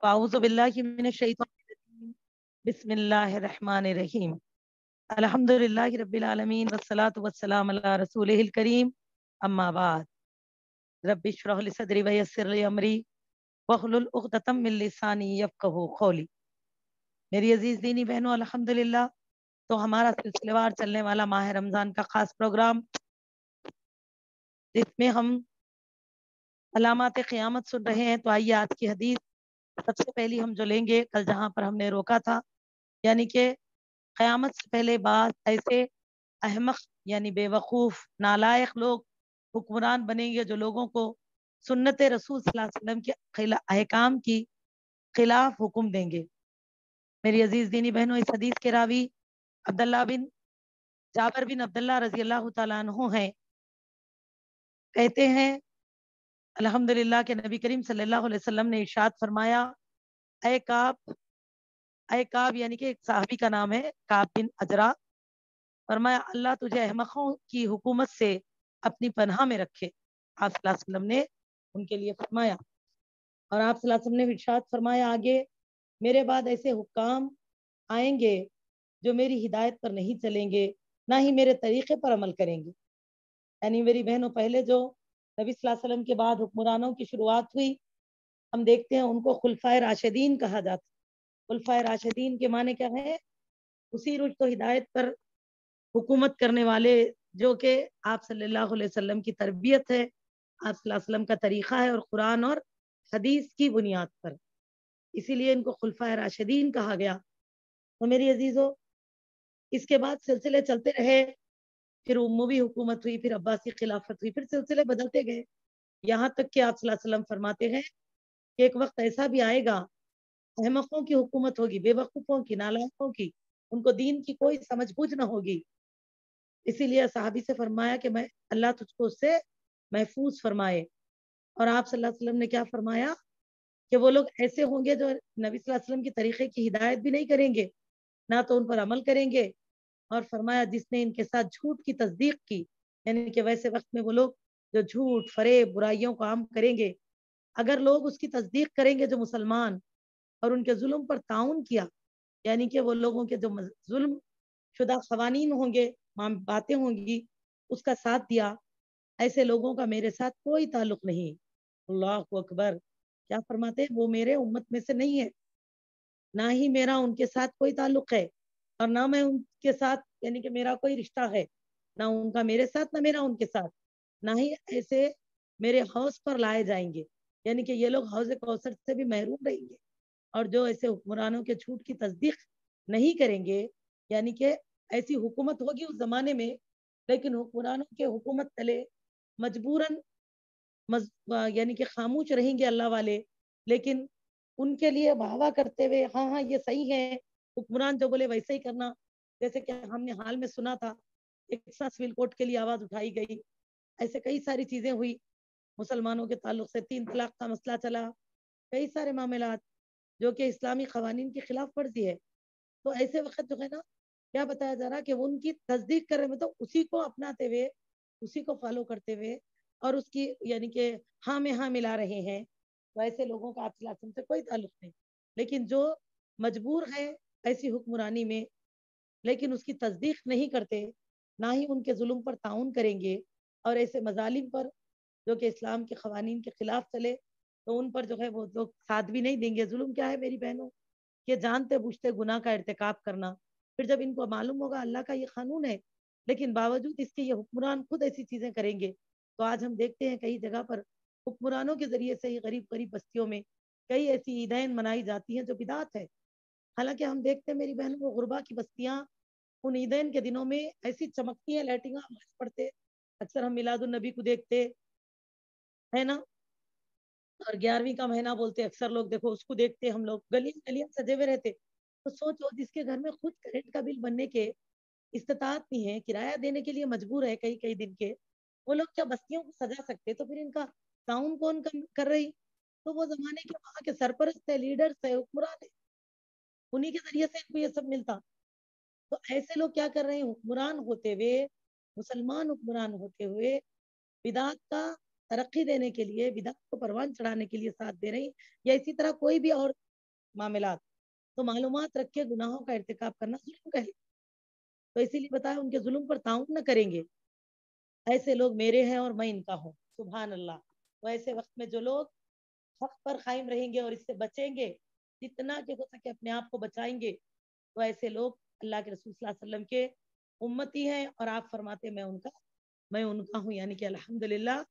أعوذ بالله من الشيطان الرجيم بسم الله الرحمن الرحيم الحمد لله رب العالمين والصلاة والسلام على رسوله الكريم أما بعد رب اشرح لي صدري ويسر لي أمري واحلل عقدة من لساني يفقهوا قولي. میری عزیز دینی بہنوں، الحمدللہ تو ہمارا سلسلے وار چلنے والا ماہ رمضان کا خاص پروگرام، جس میں ہم علامات قیامت سن رہے ہیں، تو آئیے آج کی حدیث سب سے پہلی ہم جو لیں گے، کل جہاں پر ہم نے روکا تھا، یعنی کہ قیامت سے پہلے بعض ایسے احمق یعنی بے وقوف نالائق لوگ حکمران بنیں گے جو لوگوں کو سنت رسول صلی اللہ علیہ وسلم کے احکام کی خلاف حکم دیں گے. میری عزیز دینی بہنوں، اس حدیث کے راوی عبداللہ بن جابر بن عبداللہ رضی اللہ تعالیٰ عنہ ہیں. کہتے ہیں الحمدللہ کہ نبی کریم صلی اللہ علیہ وسلم نے ارشاد فرمایا، اے کعب یعنی کہ ایک صحابی کا نام ہے کعب بن اجرا، فرمایا اللہ تجھے احمقوں کی حکومت سے اپنی پناہ میں رکھے. آپ صلی اللہ علیہ وسلم نے ان کے لیے فرمایا، اور آپ صلی اللہ علیہ وسلم نے ارشاد فرمایا آگے، میرے بعد ایسے حکام آئیں گے جو میری ہدایت پر نہیں چلیں گے، نہ ہی میرے طریقے پر عمل کریں گے. یعنی میری بہنوں، پہلے جو نبی صلی اللہ علیہ وسلم کے بعد حکمرانوں کی شروعات ہوئی، ہم دیکھتے ہیں ان کو خلفائے راشدین کہا جاتا. خلفائے راشدین کے معنی کیا ہے؟ اسی رشد و ہدایت پر حکومت کرنے والے، جو کہ آپ صلی اللہ علیہ وسلم کی تربیت ہے، آپ صلی اللہ علیہ وسلم کا طریقہ ہے، اور قرآن اور حدیث کی بنیاد پر، اسی لیے ان کو خلفائے راشدین کہا گیا. تو میری عزیزو، اس کے بعد سلسلے چلتے رہے، پھر اموی حکومت ہوئی، پھر عباسی خلافت ہوئی، پھر سلسلے بدلتے گئے، یہاں تک کہ آپ صلی اللہ علیہ وسلم فرماتے ہیں کہ ایک وقت ایسا بھی آئے گا، احمقوں کی حکومت ہوگی، بے وقوفوں کی، نالائقوں کی، ان کو دین کی کوئی سمجھ بوجھ نہ ہوگی. اسی لیے صحابی سے فرمایا کہ میں اللہ تجھ کو اس سے محفوظ فرمائے. اور آپ صلی اللہ علیہ وسلم نے کیا فرمایا کہ وہ لوگ ایسے ہوں گے جو نبی صلی اللہ علیہ وسلم کی طریقے کی ہدایت بھی نہیں کریں گے، نہ تو ان پر عمل کریں گے. اور فرمایا جس نے ان کے ساتھ جھوٹ کی تصدیق کی، یعنی کہ ویسے وقت میں وہ لوگ جو جھوٹ، فریب، برائیوں کو عام کریں گے، اگر لوگ اس کی تصدیق کریں گے جو مسلمان، اور ان کے ظلم پر تعاون کیا، یعنی کہ وہ لوگوں کے جو ظلم شدہ قوانین ہوں گے، باتیں ہوں گی، اس کا ساتھ دیا، ایسے لوگوں کا میرے ساتھ کوئی تعلق نہیں. اللہ اکبر! کیا فرماتے ہیں؟ وہ میرے امت میں سے نہیں ہے، نہ ہی میرا ان کے ساتھ کوئی تعلق ہے، اور نہ میں ان کے ساتھ یعنی کہ میرا کوئی رشتہ ہے، نہ ان کا میرے ساتھ، نہ میرا ان کے ساتھ، نہ ہی ایسے میرے حوض پر لائے جائیں گے، یعنی کہ یہ لوگ حوض کوثر سے بھی محروم رہیں گے. اور جو ایسے حکمرانوں کے جھوٹ کی تصدیق نہیں کریں گے، یعنی کہ ایسی حکومت ہوگی اس زمانے میں، لیکن حکمرانوں کے حکومت تلے مجبوراً یعنی کہ خاموش رہیں گے اللہ والے، لیکن ان کے لیے واہ کرتے ہوئے، ہاں ہاں یہ صحیح ہے، حکمران جو بولے ویسے ہی کرنا. جیسے کہ ہم نے حال میں سنا تھا، ایک سول کوٹ کے لیے آواز اٹھائی گئی، ایسے کئی ساری چیزیں ہوئی مسلمانوں کے تعلق سے، 3 طلاق کا مسئلہ چلا، کئی سارے معاملات جو کہ اسلامی قوانین کی خلاف ورزی ہے. تو ایسے وقت جو ہے نا، کیا بتایا جا رہا کہ وہ ان کی تصدیق کر رہے، مطلب اسی کو اپناتے ہوئے، اسی کو فالو کرتے ہوئے، اور اس کی یعنی کہ ہاں میں ہاں ملا رہے ہیں. تو ایسے لوگوں کا آپ صلی اللہ علیہ وسلم سے کوئی تعلق نہیں. لیکن جو مجبور ہے ایسی حکمرانی میں، لیکن اس کی تصدیق نہیں کرتے، نہ ہی ان کے ظلم پر تعاون کریں گے، اور ایسے مظالم پر جو کہ اسلام کے قوانین کے خلاف چلے، تو ان پر جو ہے وہ لوگ ساتھ بھی نہیں دیں گے. ظلم کیا ہے میری بہنوں؟ کہ جانتے بوجھتے گناہ کا ارتکاب کرنا. پھر جب ان کو معلوم ہوگا اللہ کا یہ قانون ہے، لیکن باوجود اس کے یہ حکمران خود ایسی چیزیں کریں گے. تو آج ہم دیکھتے ہیں کئی جگہ پر حکمرانوں کے ذریعے سے ہی غریب غریب بستیوں میں کئی ایسی عیدین منائی جاتی ہیں جو بدعت ہے. حالانکہ ہم دیکھتے ہیں میری بہنوں، وہ غربا کی بستیاں ان عیدین کے دنوں میں ایسی چمکتی ہیں، لائٹنگ پڑتے، اکثر ہم میلاد النبی کو دیکھتے ہے نا، اور 11ویں کا مہینہ بولتے، اکثر لوگ دیکھو اس کو دیکھتے، ہم لوگ گلیاں گلیاں سجے ہوئے رہتے. تو سوچو جس کے گھر میں خود کرنٹ کا بل بننے کے استطاعت نہیں ہے، کرایہ دینے کے لیے مجبور ہے کئی کئی دن کے، وہ لوگ کیا بستیوں کو سجا سکتے؟ تو پھر ان کا تعاون کون کر رہی؟ تو وہ زمانے کے وہاں کے سرپرست ہے، لیڈرز ہے، حکمران ہے، انہی کے ذریعے سے ان کو یہ سب ملتا. تو ایسے لوگ کیا کر رہے ہیں؟ حکمران ہوتے ہوئے، مسلمان حکمران ہوتے ہوئے، بدعت کا ترقی دینے کے لیے، بدعت کو پروان چڑھانے کے لیے ساتھ دے رہی. یا اسی طرح کوئی بھی اور معاملات، تو معلومات رکھ کے گناہوں کا ارتکاب کرنا ظلم کا ہے، تو اسی لیے بتایا ان کے ظلم پر تعاون نہ کریں گے، ایسے لوگ میرے ہیں اور میں ان کا ہوں، سبحان اللہ۔ تو ایسے وقت میں جو لوگ حق پر قائم رہیں گے اور اس سے بچیں گے، جتنا کہ ہو سکے اپنے آپ کو بچائیں گے، تو ایسے لوگ اللہ کے رسول صلی اللہ علیہ وسلم کے امتی ہیں، اور آپ فرماتے میں ان کا ہوں، یعنی کہ الحمدللہ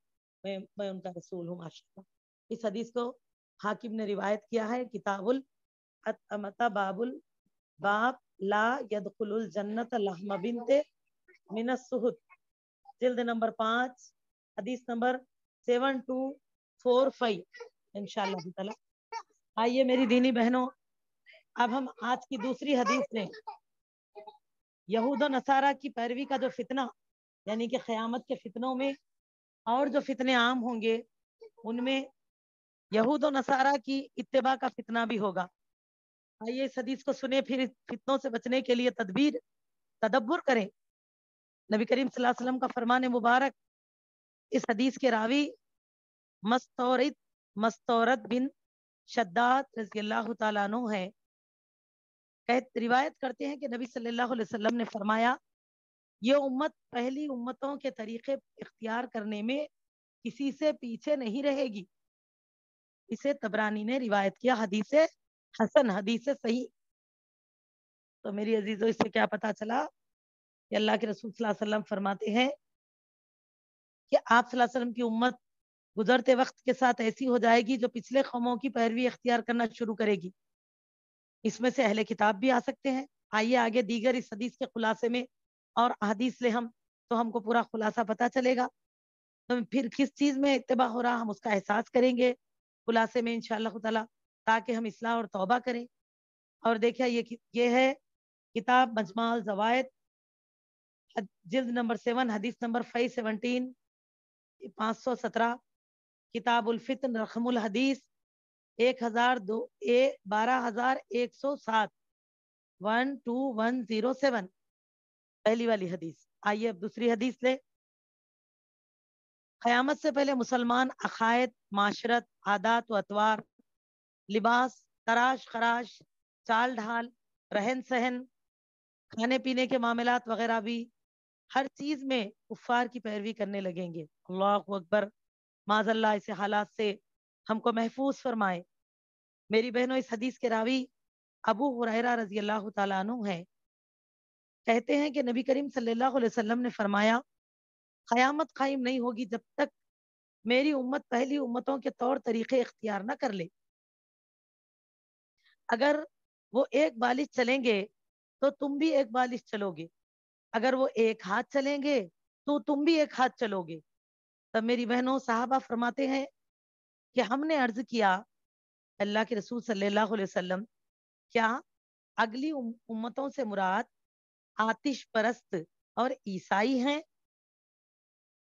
میں ان کا رسول ہوں، ماشاءاللہ۔ اس حدیث کو حاکم نے روایت کیا ہے، کتاب الاتمتا باب لا يدخل الجنت لحم بنت من السہد، جلد نمبر 5، حدیث نمبر 7245، انشاءاللہ تعالی۔ آئیے میری دینی بہنوں، اب ہم آج کی دوسری حدیث میں یہود و نصارہ کی پیروی کا جو فتنہ، یعنی کہ قیامت کے فتنوں میں اور جو فتنے عام ہوں گے، ان میں یہود و نصارہ کی اتباع کا فتنہ بھی ہوگا۔ آئیے اس حدیث کو سنیں، پھر اس فتنوں سے بچنے کے لیے تدبر کریں۔ نبی کریم صلی اللہ علیہ وسلم کا فرمان مبارک، اس حدیث کے راوی مستورد بن شداد رضی اللہ تعالیٰ عنہ ہے، روایت کرتے ہیں کہ نبی صلی اللہ علیہ وسلم نے فرمایا، یہ امت پہلی امتوں کے طریقے اختیار کرنے میں کسی سے پیچھے نہیں رہے گی۔ اسے طبرانی نے روایت کیا، حدیث حسن، حدیث صحیح۔ تو میری عزیزوں، اس سے کیا پتا چلا کہ اللہ کے رسول صلی اللہ علیہ وسلم فرماتے ہیں کہ آپ صلی اللہ علیہ وسلم کی امت گزرتے وقت کے ساتھ ایسی ہو جائے گی جو پچھلے قوموں کی پیروی اختیار کرنا شروع کرے گی۔ اس میں سے اہل کتاب بھی آ سکتے ہیں۔ آئیے آگے دیگر اس حدیث کے خلاصے میں اور حدیث لے ہم، تو ہم کو پورا خلاصہ پتا چلے گا، تو پھر کس چیز میں اتباع ہو رہا ہم اس کا احساس کریں گے خلاصے میں انشاءاللہ تعالی، تاکہ ہم اصلاح اور توبہ کریں۔ اور دیکھیں یہ ہے کتاب مجمع الزوائد، جلد نمبر 7، حدیث نمبر 517، 517، کتاب الفتن رقم الحدیث 12107، 12107، پہلی والی حدیث۔ آئیے اب دوسری حدیث لے۔ قیامت سے پہلے مسلمان عقائد، معاشرت، عادات و اطوار، لباس، تراش خراش، چال ڈھال، رہن سہن، کھانے پینے کے معاملات وغیرہ بھی ہر چیز میں کفار کی پیروی کرنے لگیں گے۔ اللہ اکبر، معاذ اللہ ایسے حالات سے ہم کو محفوظ فرمائے۔ میری بہنوں، اس حدیث کے راوی ابو ہریرہ رضی اللہ تعالیٰ عنہ ہیں، کہتے ہیں کہ نبی کریم صلی اللہ علیہ وسلم نے فرمایا، قیامت قائم نہیں ہوگی جب تک میری امت پہلی امتوں کے طور طریقے اختیار نہ کر لے۔ اگر وہ ایک بالش چلیں گے تو تم بھی ایک بالش چلو گے، اگر وہ ایک ہاتھ چلیں گے تو تم بھی ایک ہاتھ چلو گے۔ تب میری بہنوں، صحابہ فرماتے ہیں کہ ہم نے عرض کیا، اللہ کے رسول صلی اللہ علیہ وسلم، کیا اگلی امتوں سے مراد آتش پرست اور عیسائی ہیں،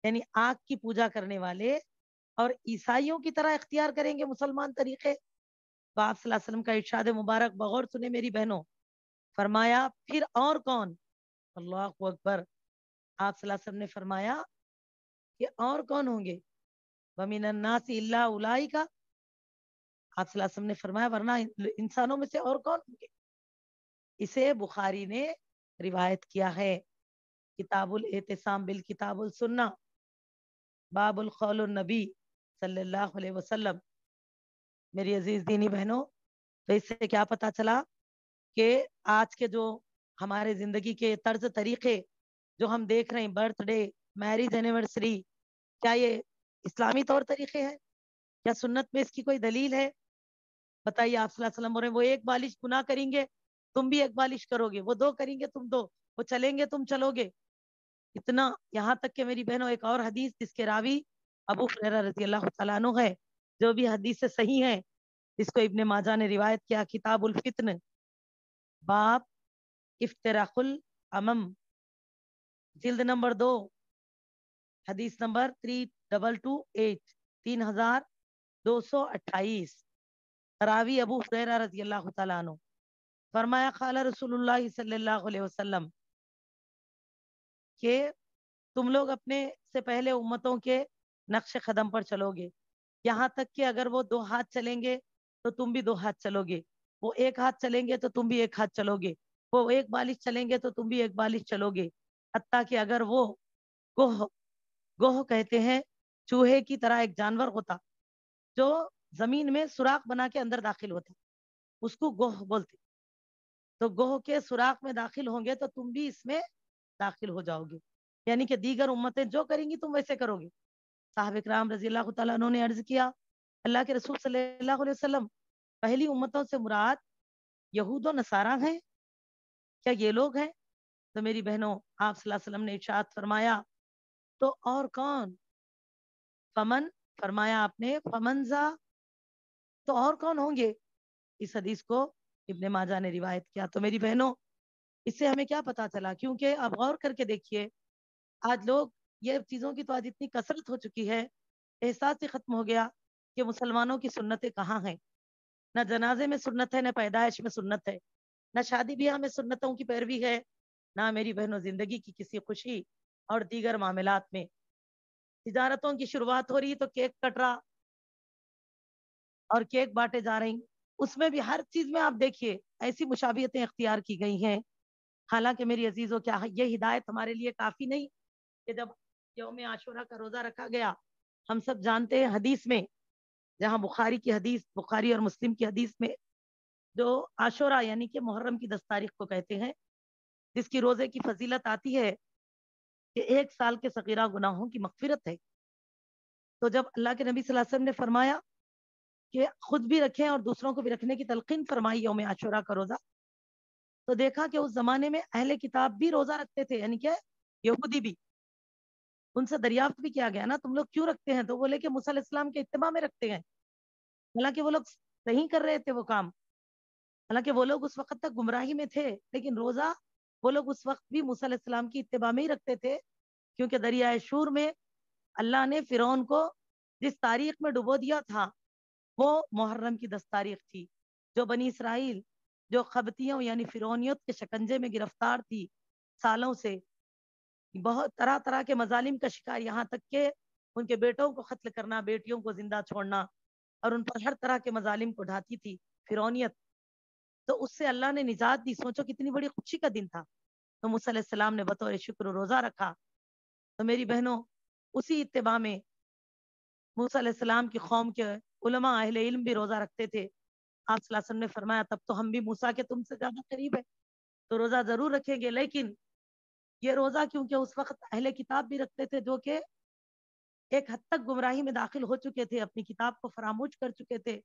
یعنی آگ کی پوجا کرنے والے، اور عیسائیوں کی طرح اختیار کریں گے مسلمان طریقے؟ تو آپ صلی اللہ علیہ وسلم کا ارشاد مبارک بغور سنے میری بہنوں، فرمایا پھر اور کون؟ اللہ اکبر، آپ صلی اللہ علیہ وسلم نے فرمایا کہ اور کون ہوں گے؟ وَمِنَ النَّاسِ إِلَّا أُولَٰئِكَ، آپ صلی اللہ علیہ وسلم نے فرمایا ورنہ انسانوں میں سے اور کون ہوں گے؟ اسے بخاری نے روایت کیا ہے، کتاب الاعتصام بالکتاب السنہ، باب القول النبی صلی اللہ علیہ وسلم۔ میری عزیز دینی بہنوں، تو اس سے کیا پتا چلا کہ آج کے جو ہمارے زندگی کے طرز طریقے جو ہم دیکھ رہے ہیں، برتھ ڈے، میرج اینیورسری، کیا یہ اسلامی طور طریقے ہیں؟ کیا سنت میں اس کی کوئی دلیل ہے؟ بتائیے، آپ صلی اللہ علیہ وسلم بول رہے ہیں وہ ایک بالش گناہ کریں گے تم بھی ایک بالش کرو گے، وہ دو کریں گے تم دو، وہ چلیں گے تم چلو گے، اتنا۔ یہاں تک کہ میری بہنوں، ایک اور حدیث جس کے راوی ابو ہریرہ رضی اللہ تعالیٰ عنہ ہے، جو بھی حدیث سے صحیح ہے، جس کو ابن ماجہ نے روایت کیا، کتاب الفتن، باب افتراق الامم، جلد نمبر 2، حدیث نمبر 3228، 3228، راوی ابو ہریرہ رضی اللہ تعالیٰ عنہ، فرمایا قال رسول اللہ صلی اللہ علیہ وسلم کہ تم لوگ اپنے سے پہلے امتوں کے نقش قدم پر چلو گے، یہاں تک کہ اگر وہ دو ہاتھ چلیں گے تو تم بھی دو ہاتھ چلو گے، وہ ایک ہاتھ چلیں گے تو تم بھی ایک ہاتھ چلو گے، وہ ایک بالش چلیں گے تو تم بھی ایک بالش چلو گے، حتیٰ کہ اگر وہ گوہ گوہ کہتے ہیں چوہے کی طرح ایک جانور ہوتا جو زمین میں سوراخ بنا کے اندر داخل ہوتا، اس کو گوہ بولتے، تو گوہ کے سوراخ میں داخل ہوں گے تو تم بھی اس میں داخل ہو جاؤ گے، یعنی کہ دیگر امتیں جو کریں گی تم ویسے کرو گے۔ صاحب کرام رضی اللہ تعالیٰ عنہ نے عرض کیا، اللہ کے رسول صلی اللہ علیہ وسلم، پہلی امتوں سے مراد یہود و نصارہ ہیں؟ کیا یہ لوگ ہیں؟ تو میری بہنوں، آپ صلی اللہ علیہ وسلم نے ارشاد فرمایا تو اور کون؟ فمن، فرمایا آپ نے فمنزا، تو اور کون ہوں گے؟ اس حدیث کو ابن ماجہ نے روایت کیا۔ تو میری بہنوں، اس سے ہمیں کیا پتا چلا؟ کیونکہ آپ غور کر کے دیکھیے، آج لوگ یہ چیزوں کی تو آج اتنی کثرت ہو چکی ہے، احساس ہی ختم ہو گیا کہ مسلمانوں کی سنتیں کہاں ہیں۔ نہ جنازے میں سنت ہے، نہ پیدائش میں سنت ہے، نہ شادی بیاہ میں سنتوں کی پیروی ہے، نہ میری بہنوں زندگی کی کسی خوشی اور دیگر معاملات میں۔ تجارتوں کی شروعات ہو رہی تو کیک کٹ رہا اور کیک بانٹے جا رہی، اس میں بھی ہر چیز میں آپ دیکھیے ایسی مشابہتیں اختیار کی گئی ہیں۔ حالانکہ میری عزیزوں، کیا یہ ہدایت ہمارے لیے کافی نہیں کہ جب یوم عاشورہ کا روزہ رکھا گیا، ہم سب جانتے ہیں حدیث میں، جہاں بخاری کی حدیث، بخاری اور مسلم کی حدیث میں جو عاشورہ یعنی کہ محرم کی 10 تاریخ کو کہتے ہیں، جس کی روزے کی فضیلت آتی ہے کہ 1 سال کے صغیرہ گناہوں کی مغفرت ہے۔ تو جب اللہ کے نبی صلی اللہ علیہ وسلم نے فرمایا کہ خود بھی رکھیں اور دوسروں کو بھی رکھنے کی تلقین فرمائی یوم عاشورہ کا روزہ، تو دیکھا کہ اس زمانے میں اہل کتاب بھی روزہ رکھتے تھے، یعنی کہ یہودی بھی۔ ان سے دریافت بھی کیا گیا نا، تم لوگ کیوں رکھتے ہیں؟ تو بولے کہ موسیٰ علیہ السلام کے اتباع میں رکھتے ہیں۔ حالانکہ وہ لوگ صحیح کر رہے تھے وہ کام، حالانکہ وہ لوگ اس وقت تک گمراہی میں تھے، لیکن روزہ وہ لوگ اس وقت بھی موسیٰ علیہ السلام کی اتباع میں ہی رکھتے تھے، کیونکہ دریائے شور میں اللہ نے فرعون کو جس تاریخ میں ڈبو دیا تھا وہ محرم کی 10 تاریخ تھی، جو بنی اسرائیل جو قبطیوں یعنی فرعونیت کے شکنجے میں گرفتار تھی سالوں سے، بہت طرح طرح کے مظالم کا شکار، یہاں تک کہ ان کے بیٹوں کو قتل کرنا، بیٹیوں کو زندہ چھوڑنا، اور ان پر ہر طرح کے مظالم کو ڈھاتی تھی فرعونیت، تو اس سے اللہ نے نجات دی۔ سوچو کتنی بڑی خوشی کا دن تھا۔ تو موسیٰ علیہ السلام نے بطور شکر روزہ رکھا۔ تو میری بہنوں، اسی اتباع میں موسیٰ علیہ السلام کی قوم کے علماء اہل علم بھی روزہ رکھتے تھے۔ آپ صلی اللہ علیہ وسلم نے فرمایا تب تو ہم بھی موسیٰ کے تم سے زیادہ قریب ہیں، تو روزہ ضرور رکھیں گے، لیکن یہ روزہ کیونکہ اس وقت اہل کتاب بھی رکھتے تھے جو کہ ایک حد تک گمراہی میں داخل ہو چکے تھے، اپنی کتاب کو فراموش کر چکے تھے،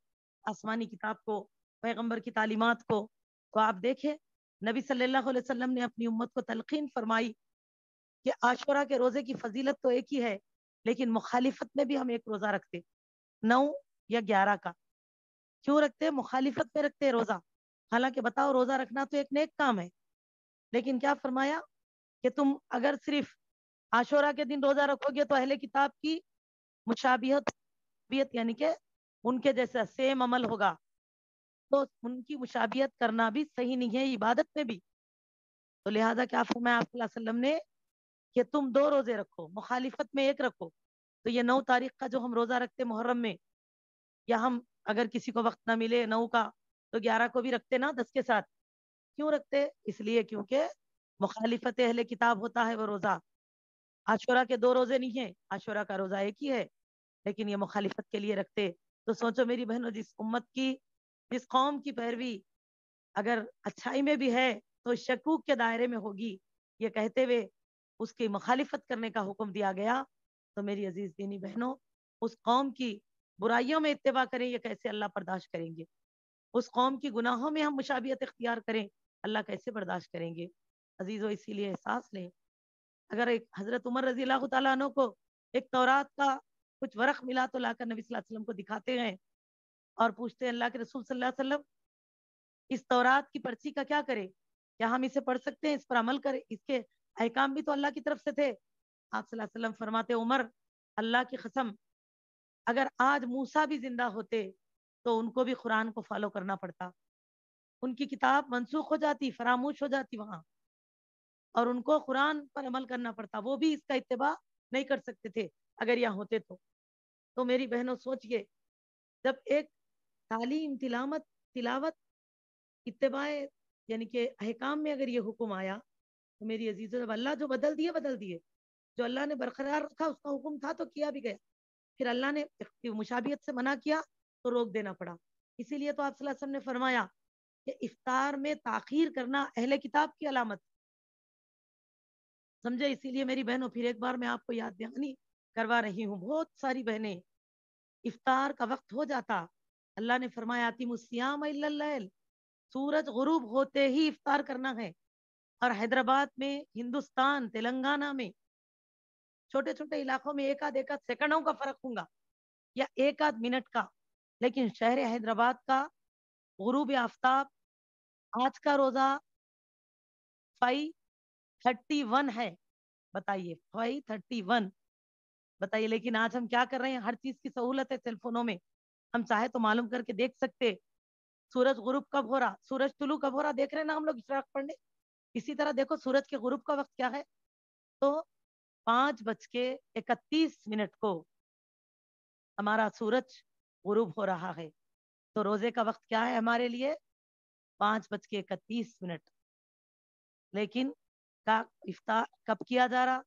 آسمانی کتاب کو، پیغمبر کی تعلیمات کو، تو آپ دیکھیں نبی صلی اللہ علیہ وسلم نے اپنی امت کو تلقین فرمائی کہ عاشورہ کے روزے کی فضیلت تو ایک ہی ہے، لیکن مخالفت میں بھی ہم ایک روزہ رکھتے، 9 یا 11 کا۔ کیوں رکھتے؟ مخالفت میں رکھتے روزہ۔ حالانکہ بتاؤ روزہ رکھنا تو ایک نیک کام ہے، لیکن کیا فرمایا کہ تم اگر صرف عاشورہ کے دن روزہ رکھو گے تو اہل کتاب کی مشابہت یعنی کہ ان کے جیسا سیم عمل ہوگا، تو ان کی مشابہت کرنا بھی صحیح نہیں ہے عبادت میں بھی۔ تو لہٰذا کیا فرمایا آپ صلی اللہ علیہ وسلم نے کہ تم 2 روزے رکھو، مخالفت میں ایک رکھو۔ تو یہ 9 تاریخ کا جو ہم روزہ رکھتے محرم میں، یا ہم اگر کسی کو وقت نہ ملے 9 کا تو 11 کو بھی رکھتے نا 10 کے ساتھ۔ کیوں رکھتے؟ اس لیے کیونکہ مخالفت اہل کتاب ہوتا ہے وہ روزہ۔ عاشورہ کے 2 روزے نہیں ہیں، عاشورہ کا روزہ ایک ہی ہے، لیکن یہ مخالفت کے لیے رکھتے۔ تو سوچو میری بہنوں، جس امت کی، جس قوم کی پیروی اگر اچھائی میں بھی ہے تو شکوک کے دائرے میں ہوگی، یہ کہتے ہوئے اس کی مخالفت کرنے کا حکم دیا گیا، تو میری عزیز دینی بہنوں، اس قوم کی برائیوں میں اتباع کریں، یہ کیسے اللہ برداشت کریں گے؟ اس قوم کی گناہوں میں ہم مشابہت اختیار کریں، اللہ کیسے برداشت کریں گے؟ عزیزو، اسی لیے احساس لیں، اگر ایک حضرت عمر رضی اللہ تعالیٰ عنہ کو ایک تورات کا کچھ ورق ملا تو لا کر نبی صلی اللہ علیہ وسلم کو دکھاتے ہیں اور پوچھتے ہیں اللہ کے رسول صلی اللہ علیہ وسلم اس تورات کی پرچی کا کیا کرے؟ کیا ہم اسے پڑھ سکتے ہیں، اس پر عمل کریں؟ اس کے احکام بھی تو اللہ کی طرف سے تھے۔ آپ صلی اللہ علیہ وسلم فرماتے عمر، اللہ کی قسم، اگر آج موسیٰ بھی زندہ ہوتے تو ان کو بھی قرآن کو فالو کرنا پڑتا، ان کی کتاب منسوخ ہو جاتی، فراموش ہو جاتی وہاں، اور ان کو قرآن پر عمل کرنا پڑتا، وہ بھی اس کا اتباع نہیں کر سکتے تھے اگر یہاں ہوتے تو میری بہنوں سوچئے، جب ایک تعلیم، تلاوت اتباع یعنی کہ احکام میں اگر یہ حکم آیا تو میری عزیزوں جب اللہ جو بدل دیے جو اللہ نے برقرار رکھا اس کا حکم تھا تو کیا بھی گیا، پھر اللہ نے مشابہت سے منع کیا تو روک دینا پڑا۔ اسی لیے تو آپ صلی اللہ علیہ وسلم نے فرمایا کہ افطار میں تاخیر کرنا اہل کتاب کی علامت، سمجھے؟ اسی لیے میری بہنوں پھر ایک بار میں آپ کو یاد دہانی کروا رہی ہوں، بہت ساری بہنیں افطار کا وقت ہو جاتا، اللہ نے فرمایا تیم الصیام الا اللیل، سورج غروب ہوتے ہی افطار کرنا ہے۔ اور حیدرآباد میں، ہندوستان، تلنگانہ میں چھوٹے چھوٹے علاقوں میں ایک آدھ سیکنڈوں کا فرق ہوں گا یا ایک آدھ منٹ کا، لیکن شہر حیدرآباد کا غروب آفتاب آج کا روزہ 5:31 ہے، بتائیے 5:31، بتائیے۔ لیکن آج ہم کیا کر رہے ہیں؟ ہر چیز کی سہولت ہے سیل فونوں میں، ہم چاہے تو معلوم کر کے دیکھ سکتے سورج غروب کب ہو رہا، سورج طلوع کب ہو رہا، دیکھ رہے ہیں نا ہم لوگ اشراق پڑھنے۔ اسی طرح دیکھو سورج کے غروب کا وقت کیا ہے، تو 5:31 کو ہمارا سورج غروب ہو رہا ہے، تو روزے کا وقت کیا ہے ہمارے لیے؟ 5:31۔ لیکن کا افطار کب کیا جا رہا،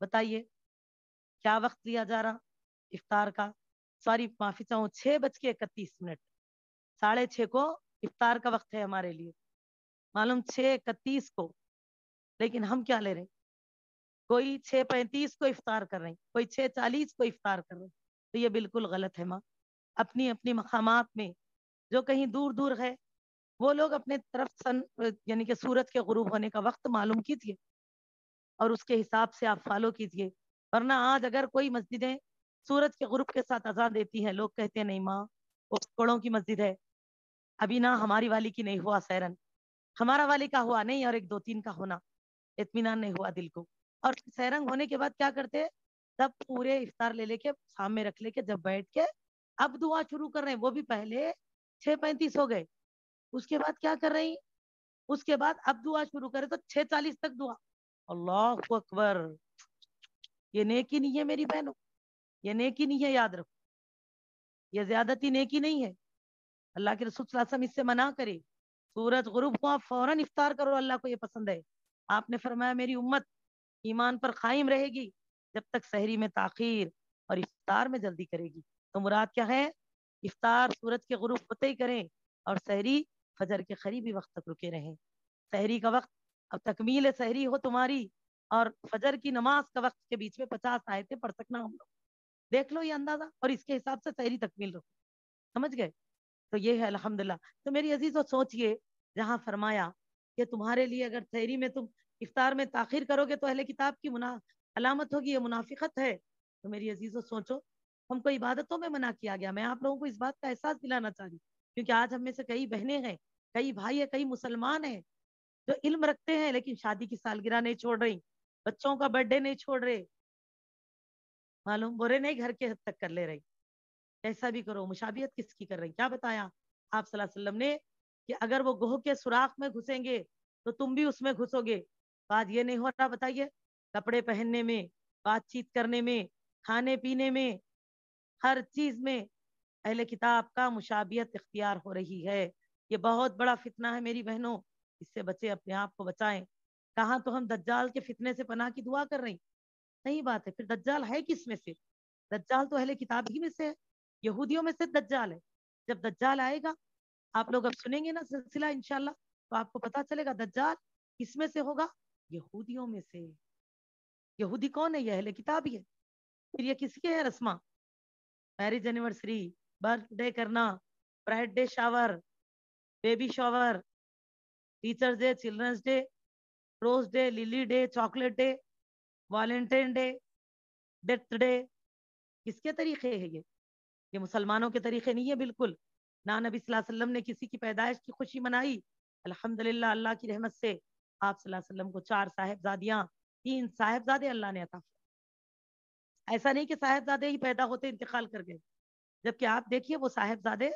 بتائیے کیا وقت لیا جا رہا افطار کا؟ سوری معافی چاہوں، 6:31، 6:30 کو افطار کا وقت ہے ہمارے لیے، معلوم 6:31 کو، لیکن ہم کیا لے رہے ہیں؟ کوئی 6:35 کو افطار کر رہے ہیں، کوئی 6:40 کو افطار کر رہے ہیں، تو یہ بالکل غلط ہے ماں۔ اپنی اپنی مقامات میں جو کہیں دور دور ہے وہ لوگ اپنے طرف یعنی کہ سورج کے غروب ہونے کا وقت معلوم کیجیے اور اس کے حساب سے آپ فالو کیجیے، ورنہ آج اگر کوئی مسجدیں سورج کے غروب کے ساتھ اذان دیتی ہیں، لوگ کہتے ہیں نہیں ماں وہ کوڑوں کی مسجد ہے، ابھی نہ ہماری والی کی نہیں ہوا سیرن، ہمارا والی کا ہوا نہیں اور 1 2 3 کا ہونا، اطمینان نہیں ہوا دل کو۔ اور سیرنگ ہونے کے بعد کیا کرتے، تب پورے افطار لے کے سامنے رکھ لے کے جب بیٹھ کے اب دعا شروع کر رہے ہیں، وہ بھی پہلے 6:35 ہو گئے، اس کے بعد کیا کر رہی، اس کے بعد اب دعا شروع کرے تو 6:40 تک دعا۔ اللہ اکبر، یہ نیکی نہیں ہے میری بہنوں، یہ نیکی نہیں ہے، یاد رکھو یہ زیادتی نیکی نہیں ہے، اللہ کے رسول صلی اللہ علیہ وسلم اس سے منع کرے۔ سورج غروب ہوا فوراً افطار کرو، اللہ کو یہ پسند ہے۔ آپ نے فرمایا میری امت ایمان پر قائم رہے گی جب تک سحری میں تاخیر اور افطار میں جلدی کرے گی، تو مراد کیا ہے؟ افطار سورج کے غروب ہوتے ہی کریں اور سحری فجر کے قریبی وقت تک رکے رہیں۔ سحری کا وقت اب تکمیل سحری ہو تمہاری اور فجر کی نماز کا وقت کے بیچ میں 50 آیتیں پڑھ سکنا ہم لوگ، دیکھ لو یہ اندازہ، اور اس کے حساب سے سحری تکمیل رکھو، سمجھ گئے؟ تو یہ ہے الحمدللہ۔ تو میری عزیزوں سوچئے، جہاں فرمایا کہ تمہارے لیے اگر سحری میں تم افطار میں تاخیر کرو گے تو اہل کتاب کی علامت ہوگی، یہ منافقت ہے، تو میری عزیزوں سوچو، ہم کو عبادتوں میں منع کیا گیا۔ میں آپ لوگوں کو اس بات کا احساس دلانا چاہ رہی ہوں، کیونکہ آج ہم میں سے کئی بہنیں ہیں، کئی بھائی ہیں، کئی مسلمان ہیں جو علم رکھتے ہیں لیکن شادی کی سالگرہ نہیں چھوڑ رہی، بچوں کا برتھ ڈے نہیں چھوڑ رہے، معلوم برے نہیں گھر کے حد تک کر لے رہی، ایسا بھی کرو۔ مشابہت کس کی کر رہی؟ کیا بتایا آپ صلی اللہ علیہ وسلم نے کہ اگر وہ گوہ کے سوراخ میں گھسیں گے تو تم بھی اس میں گھسو گے، بات یہ نہیں ہو رہا، بتائیے کپڑے پہننے میں، بات چیت کرنے میں، کھانے پینے میں، ہر چیز میں اہل کتاب کا مشابہت اختیار ہو رہی ہے۔ یہ بہت بڑا فتنہ ہے میری بہنوں، اس سے بچے، اپنے آپ کو بچائیں۔ کہاں تو ہم دجال کے فتنے سے پناہ کی دعا کر رہے ہیں، صحیح بات ہے، پھر دجال ہے کس میں سے؟ دجال تو اہل کتاب ہی میں سے ہے، یہودیوں میں سے دجال ہے۔ جب دجال آئے گا، آپ لوگ اب سنیں گے نا سلسلہ انشاءاللہ، تو آپ کو پتا چلے گا دجال کس میں سے ہوگا، یہودیوں میں سے۔ یہودی کون ہے؟ یہ اہل کتاب ہی ہے۔ پھر یہ کس کے ہے رسمہ؟ میرج اینیورسری، برتھ ڈے کرنا، bridal shower, baby shower, teachers day, children's day, rose day, lily day, chocolate day, Valentine day, death day, کس کے طریقے ہے یہ مسلمانوں کے طریقے نہیں ہے بالکل۔ نہ نبی صلی اللہ علیہ وسلم نے کسی کی پیدائش کی خوشی منائی، الحمدللہ اللہ کی رحمت سے آپ صلی اللہ علیہ وسلم کو 4 صاحبزادیاں، 3 صاحبزادے اللہ نے عطا، ایسا نہیں کہ صاحبزادے ہی پیدا ہوتے انتقال کر گئے، جبکہ آپ دیکھیے وہ صاحبزادے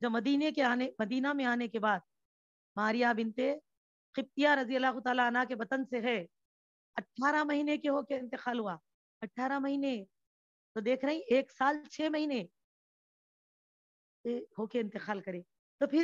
جو مدینہ میں آنے کے بعد ماریا بنتے قبطیہ رضی اللہ تعالیٰ عنہ کے وطن سے ہے، 18 مہینے کے ہو کے انتقال ہوا، 18 مہینے تو دیکھ رہی، 1 سال 6 مہینے ہو کے انتقال کرے، تو پھر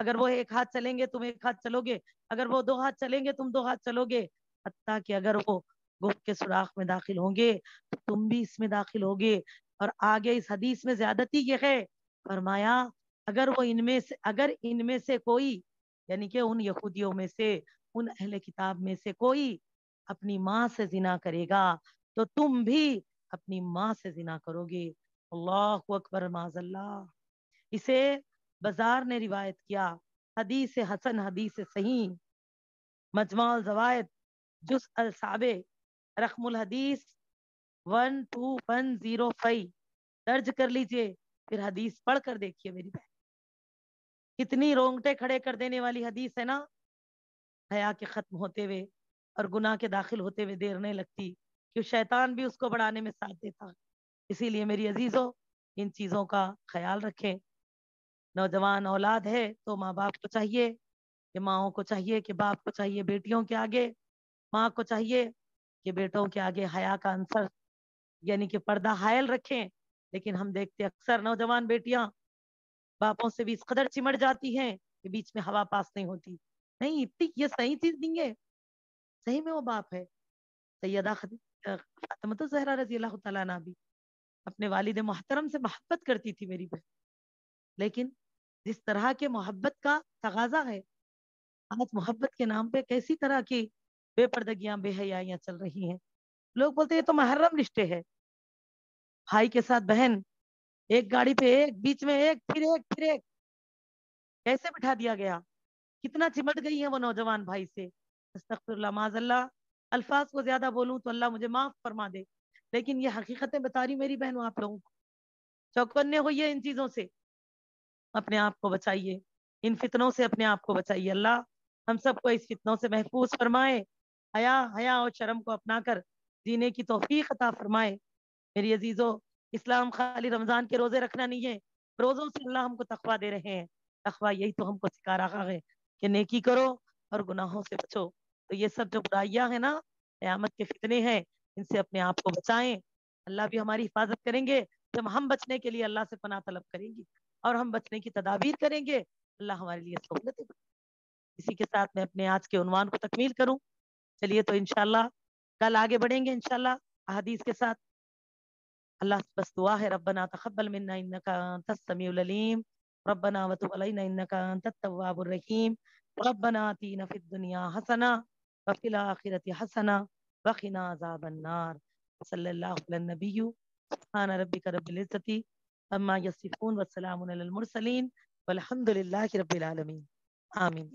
اگر وہ ایک ہاتھ چلیں گے تم ایک ہاتھ چلو گے، اگر وہ دو ہاتھ چلیں گے تم دو ہاتھ چلو گے، حتیٰ کہ اگر وہ گفت کے سوراخ میں داخل ہوں گے تو تم بھی اس میں داخل ہوگے۔ اور آگے اس حدیث میں زیادتی یہ ہے، فرمایا اگر ان میں سے کوئی، یعنی کہ ان یہودیوں میں سے، ان اہل کتاب میں سے کوئی اپنی ماں سے زنا کرے گا تو تم بھی اپنی ماں سے زنا کرو گے۔ اللہ اکبر، معاذ اللہ۔ اسے بازار نے روایت کیا، حدیث حسن، حدیث صحیح، مجمع الزوائد، جز الصابع، رقم الحدیث 12105 درج کر لیجئے، پھر حدیث پڑھ کر دیکھیے میری بہن، کتنی رونگٹے کھڑے کر دینے والی حدیث ہے نا۔ حیا کے ختم ہوتے ہوئے اور گناہ کے داخل ہوتے ہوئے دیر نہیں لگتی، کہ شیطان بھی اس کو بڑھانے میں ساتھ دیتا۔ اسی لیے میری عزیزوں، ان چیزوں کا خیال رکھیں۔ نوجوان اولاد ہے تو ماں باپ کو چاہیے، کہ ماؤں کو چاہیے، کہ باپ کو چاہیے بیٹیوں کے آگے، ماں کو چاہیے کہ بیٹوں کے آگے حیا کا عنصر، یعنی کہ پردہ حائل رکھیں۔ لیکن ہم دیکھتے اکثر نوجوان بیٹیاں باپوں سے بھی اس قدر چمٹ جاتی ہیں کہ بیچ میں ہوا پاس نہیں ہوتی۔ نہیں، اتنی یہ صحیح چیز نہیں ہے، صحیح میں وہ باپ ہے۔ سیدہ فاطمہ الزہرا رضی اللہ تعالیٰ عنہا بھی اپنے والد محترم سے محبت کرتی تھی میری بہن، لیکن جس طرح کے محبت کا تقاضا ہے، آج محبت کے نام پہ کیسی طرح کی بے پردگیاں، بے حیائیاں چل رہی ہیں۔ لوگ بولتے ہیں یہ تو محرم رشتے ہے، بھائی کے ساتھ بہن، ایک گاڑی پہ ایک، بیچ میں ایک، پھر ایک، پھر ایک، کیسے بٹھا دیا گیا؟ کتنا چمٹ گئی ہے وہ نوجوان بھائی سے۔ استغفر اللہ، معاذ اللہ، الفاظ کو زیادہ بولوں تو اللہ مجھے معاف فرما دے، لیکن یہ حقیقتیں بتا رہی میری بہنوں آپ لوگوں کو۔ چوکنے ہوئیے ان چیزوں سے، اپنے آپ کو بچائیے، ان فتنوں سے اپنے آپ کو بچائیے۔ اللہ ہم سب کو اس فتنوں سے محفوظ فرمائے، حیا اور شرم کو اپنا کر جینے کی توفیق عطا فرمائے۔ میری عزیزو، اسلام خالی رمضان کے روزے رکھنا نہیں ہے، روزوں سے اللہ ہم کو تقویٰ دے رہے ہیں۔ تقویٰ یہی تو ہم کو سکھا رہا ہے کہ نیکی کرو اور گناہوں سے بچو۔ تو یہ سب جو برائیاں ہیں نا، قیامت کے فتنے ہیں، ان سے اپنے آپ کو بچائیں۔ اللہ بھی ہماری حفاظت کریں گے جب ہم بچنے کے لیے اللہ سے پناہ طلب کریں گے، اور ہم بچنے کی تدابیر کریں گے، اللہ ہمارے لیے سہولتیں۔ اسی کے ساتھ میں اپنے آج کے عنوان کو تکمیل کروں۔ چلیے تو انشاءاللہ کل آگے بڑھیں گے انشاءاللہ احادیث کے ساتھ۔ اللہ سے بس دعا ہے، ربنا تقبل منا انك انت السميع العليم، ربنا وتب علينا انك انت التواب الرحيم، ربنا آتنا في الدنيا حسنة وفي الآخرة حسنة وقنا عذاب النار، صلی اللہ علی النبی، سبحان ربک رب العزة عما یصفون والسلام علی المرسلین والحمد للہ رب العالمین، آمین۔